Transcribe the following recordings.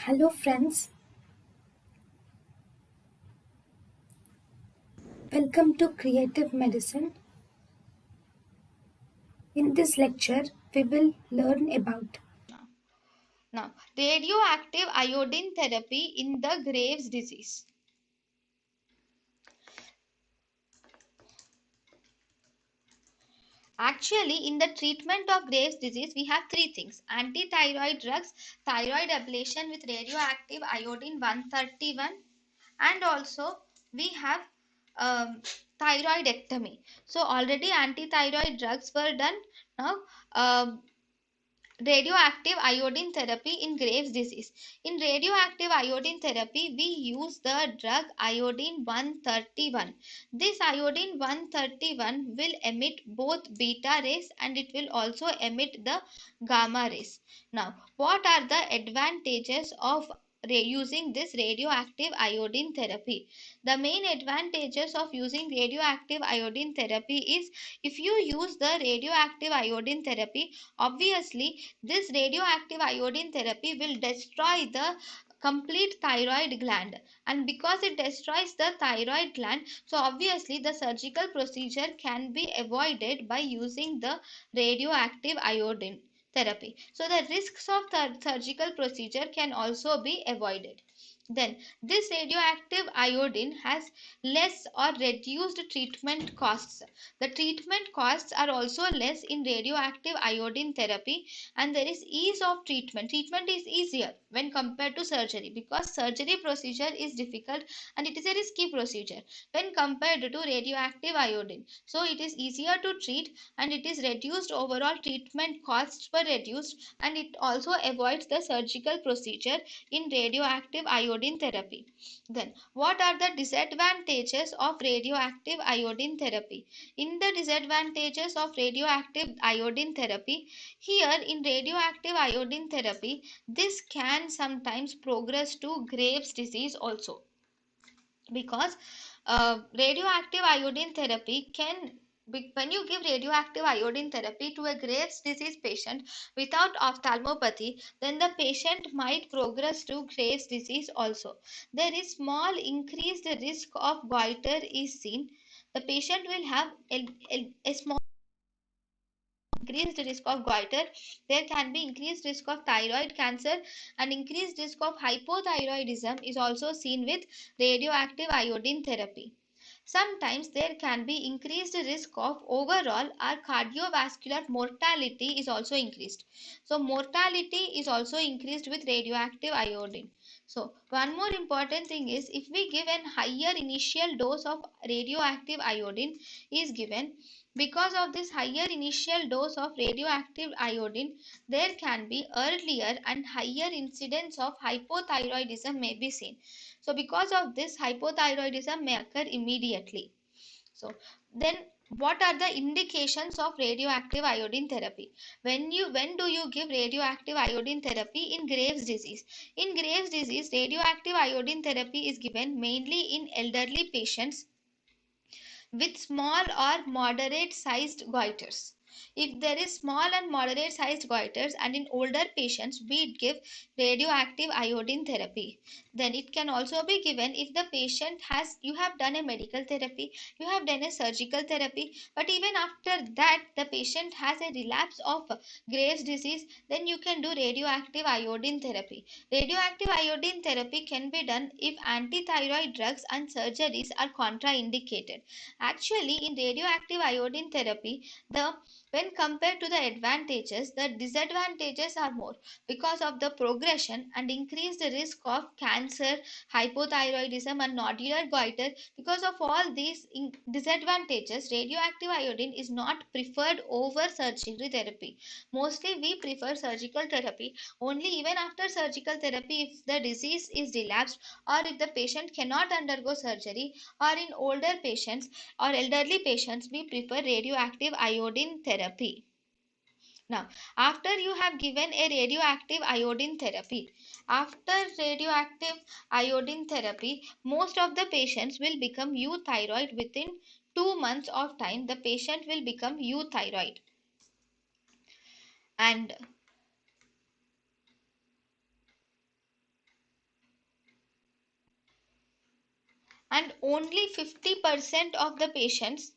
Hello, friends. Welcome to Creative Medicine. In this lecture, we will learn about Now, radioactive iodine therapy in the Graves' disease. Actually, in the treatment of Graves' disease, we have three things: anti-thyroid drugs, thyroid ablation with radioactive iodine 131, and also we have thyroidectomy. So, already anti-thyroid drugs were done. Now, radioactive iodine therapy in Graves' disease. In radioactive iodine therapy, we use the drug iodine 131. This iodine 131 will emit both beta rays and it will also emit the gamma rays. Now, what are the advantages of using this radioactive iodine therapy? The main advantages of using radioactive iodine therapy is, if you use the radioactive iodine therapy, obviously this radioactive iodine therapy will destroy the complete thyroid gland, and because it destroys the thyroid gland, so obviously the surgical procedure can be avoided by using the radioactive iodine therapy. So the risks of the surgical procedure can also be avoided. Then this radioactive iodine has less or reduced treatment costs. The treatment costs are also less in radioactive iodine therapy, and there is ease of treatment. Treatment is easier when compared to surgery, because surgery procedure is difficult and it is a risky procedure when compared to radioactive iodine. So it is easier to treat and it is reduced. Overall treatment costs were reduced, and it also avoids the surgical procedure in radioactive iodine therapy. Then, what are the disadvantages of radioactive iodine therapy? In the disadvantages of radioactive iodine therapy, here in radioactive iodine therapy, this can sometimes progress to Graves' disease also, because radioactive iodine therapy can, when you give radioactive iodine therapy to a Graves' disease patient without ophthalmopathy, then the patient might progress to Graves' disease also. There is small increased risk of goiter is seen. The patient will have a small increased risk of goiter. There can be increased risk of thyroid cancer, and increased risk of hypothyroidism is also seen with radioactive iodine therapy. Sometimes there can be increased risk of overall or cardiovascular mortality is also increased. So mortality is also increased with radioactive iodine. So one more important thing is, if we give an higher initial dose of radioactive iodine is given, because of this higher initial dose of radioactive iodine, there can be earlier and higher incidence of hypothyroidism may be seen. So because of this, hypothyroidism may occur immediately. So then, what are the indications of radioactive iodine therapy? When do you give radioactive iodine therapy in Graves' disease? In Graves' disease, radioactive iodine therapy is given mainly in elderly patients with small or moderate sized goiters. If there is small and moderate sized goiters, and in older patients, we give radioactive iodine therapy. Then it can also be given if the patient has, you have done a medical therapy, you have done a surgical therapy, but even after that the patient has a relapse of Graves' disease, then you can do radioactive iodine therapy. Radioactive iodine therapy can be done if anti-thyroid drugs and surgeries are contraindicated. Actually, in radioactive iodine therapy, the when compared to the advantages, the disadvantages are more, because of the progression and increased risk of cancer, hypothyroidism, and nodular goiter. Because of all these disadvantages, radioactive iodine is not preferred over surgery therapy. Mostly, we prefer surgical therapy only even after surgical therapy, if the disease is relapsed, or if the patient cannot undergo surgery, or in older patients or elderly patients, we prefer radioactive iodine therapy. Now, after you have given a radioactive iodine therapy, after radioactive iodine therapy, most of the patients will become euthyroid within 2 months of time. The patient will become euthyroid, and and only 50% of the patients,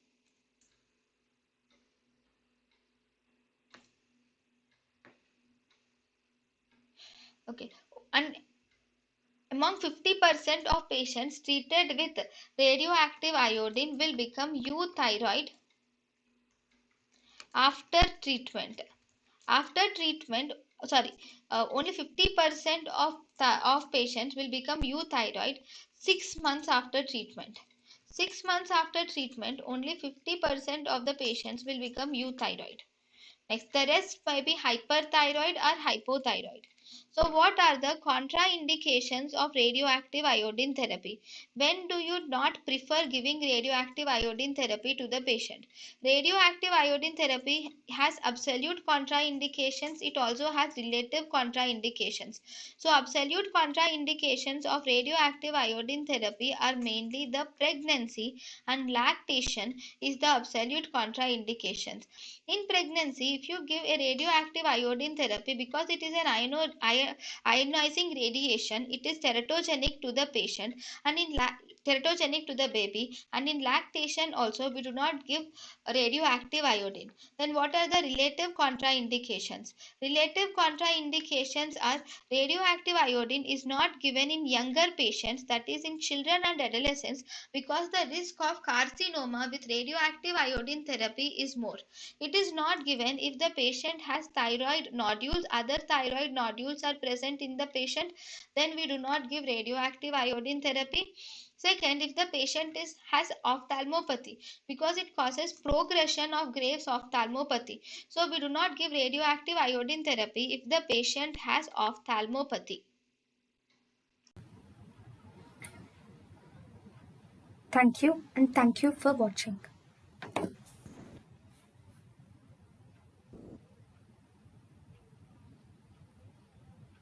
okay, and among 50% of patients treated with radioactive iodine will become euthyroid after treatment. After treatment, sorry, only 50% of patients will become euthyroid 6 months after treatment. 6 months after treatment, only 50% of the patients will become euthyroid. Next, the rest may be hyperthyroid or hypothyroid. So, what are the contraindications of radioactive iodine therapy? When do you not prefer giving radioactive iodine therapy to the patient? Radioactive iodine therapy has absolute contraindications, it also has relative contraindications. So, absolute contraindications of radioactive iodine therapy are mainly the pregnancy and lactation is the absolute contraindications. In pregnancy, if you give a radioactive iodine therapy, because it is an ionizing radiation, it is teratogenic to the patient and teratogenic to the baby, and in lactation also we do not give radioactive iodine. Then what are the relative contraindications? Relative contraindications are radioactive iodine is not given in younger patients, that is in children and adolescents, because the risk of carcinoma with radioactive iodine therapy is more. It is not given if the patient has thyroid nodules, other thyroid nodules are present in the patient, then we do not give radioactive iodine therapy. Second, if the patient has ophthalmopathy, because it causes progression of Graves' ophthalmopathy. So we do not give radioactive iodine therapy if the patient has ophthalmopathy. Thank you and thank you for watching.